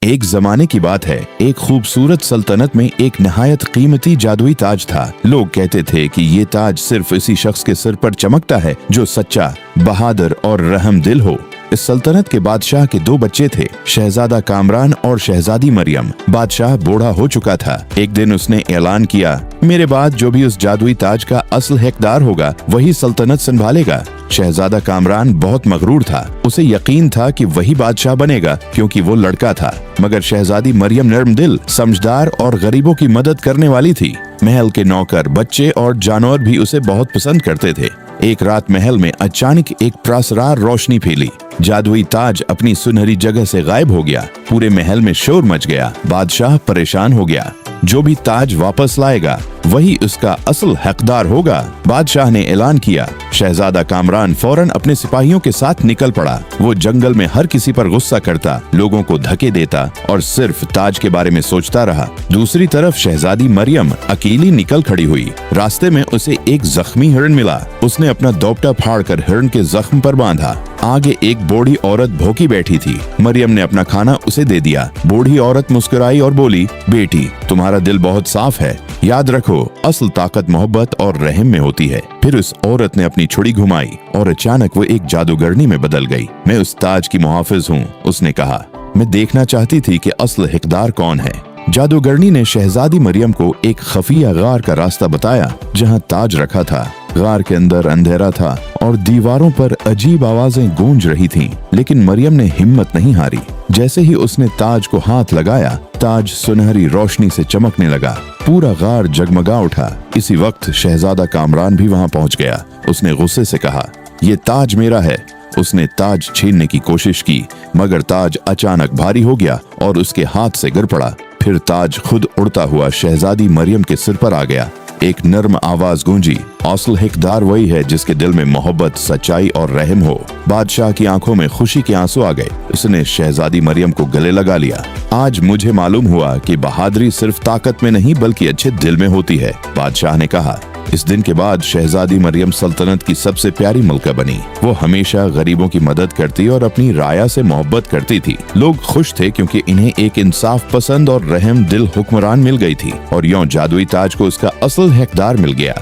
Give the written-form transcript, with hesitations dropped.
ایک زمانے کی بات ہے، ایک خوبصورت سلطنت میں ایک نہایت قیمتی جادوئی تاج تھا۔ لوگ کہتے تھے کہ یہ تاج صرف اسی شخص کے سر پر چمکتا ہے جو سچا، بہادر اور رحم دل ہو۔ اس سلطنت کے بادشاہ کے دو بچے تھے، شہزادہ کامران اور شہزادی مریم۔ بادشاہ بوڑھا ہو چکا تھا۔ ایک دن اس نے اعلان کیا، میرے بعد جو بھی اس جادوئی تاج کا اصل حقدار ہوگا وہی سلطنت سنبھالے گا۔ شہزادہ کامران بہت مغرور تھا، اسے یقین تھا کہ وہی بادشاہ بنے گا کیونکہ وہ لڑکا تھا، مگر شہزادی مریم نرم دل، سمجھدار اور غریبوں کی مدد کرنے والی تھی۔ محل کے نوکر، بچے اور جانور بھی اسے بہت پسند کرتے تھے۔ ایک رات محل میں اچانک ایک پراسرار روشنی پھیلی، جادوئی تاج اپنی سنہری جگہ سے غائب ہو گیا۔ پورے محل میں شور مچ گیا۔ بادشاہ پریشان ہو گیا، جو بھی تاج واپس لائے گا وہی اس کا اصل حقدار ہوگا۔ بادشاہ نے اعلان کیا۔ شہزادہ کامران فوراً اپنے سپاہیوں کے ساتھ نکل پڑا۔ وہ جنگل میں ہر کسی پر غصہ کرتا، لوگوں کو دھکے دیتا اور صرف تاج کے بارے میں سوچتا رہا۔ دوسری طرف شہزادی مریم اکیلی نکل کھڑی ہوئی۔ راستے میں اسے ایک زخمی ہرن ملا۔ اس نے اپنا دوپٹہ پھاڑ کر ہرن کے زخم پر باندھا۔ آگے ایک بوڑھی عورت بھوکی بیٹھی تھی۔ مریم نے اپنا کھانا اسے دے دیا۔ بوڑھی عورت مسکرائی اور بولی، بیٹی تمہارا دل بہت صاف ہے، یاد رکھو اصل طاقت محبت اور رحم میں ہوتی ہے۔ پھر اس عورت نے اپنی چھڑی گھمائی اور اچانک وہ ایک جادوگرنی میں بدل گئی۔ میں اس تاج کی محافظ ہوں، اس نے کہا۔ میں دیکھنا چاہتی تھی کہ اصل حقدار کون ہے۔ جادوگرنی نے شہزادی مریم کو ایک خفیہ غار کا راستہ بتایا جہاں تاج رکھا تھا۔ غار کے اندر اندھیرا تھا اور دیواروں پر عجیب آوازیں گونج رہی تھیں، لیکن مریم نے ہمت نہیں ہاری۔ جیسے ہی اس نے تاج کو ہاتھ لگایا، تاج سنہری روشنی سے چمکنے لگا۔ پورا غار جگمگا اٹھا۔ اسی وقت شہزادہ کامران بھی وہاں پہنچ گیا۔ اس نے غصے سے کہا، یہ تاج میرا ہے۔ اس نے تاج چھیننے کی کوشش کی، مگر تاج اچانک بھاری ہو گیا اور اس کے ہاتھ سے گر پڑا۔ پھر تاج خود اڑتا ہوا شہزادی مریم کے سر پر آ گیا۔ ایک نرم آواز گونجی، اصل حقدار وہی ہے جس کے دل میں محبت، سچائی اور رحم ہو۔ بادشاہ کی آنکھوں میں خوشی کے آنسو آ گئے۔ اس نے شہزادی مریم کو گلے لگا لیا۔ آج مجھے معلوم ہوا کہ بہادری صرف طاقت میں نہیں بلکہ اچھے دل میں ہوتی ہے، بادشاہ نے کہا۔ اس دن کے بعد شہزادی مریم سلطنت کی سب سے پیاری ملکہ بنی۔ وہ ہمیشہ غریبوں کی مدد کرتی اور اپنی رعایا سے محبت کرتی تھی۔ لوگ خوش تھے کیونکہ انہیں ایک انصاف پسند اور رحم دل حکمران مل گئی تھی، اور یوں جادوئی تاج کو اس کا اصل حقدار مل گیا۔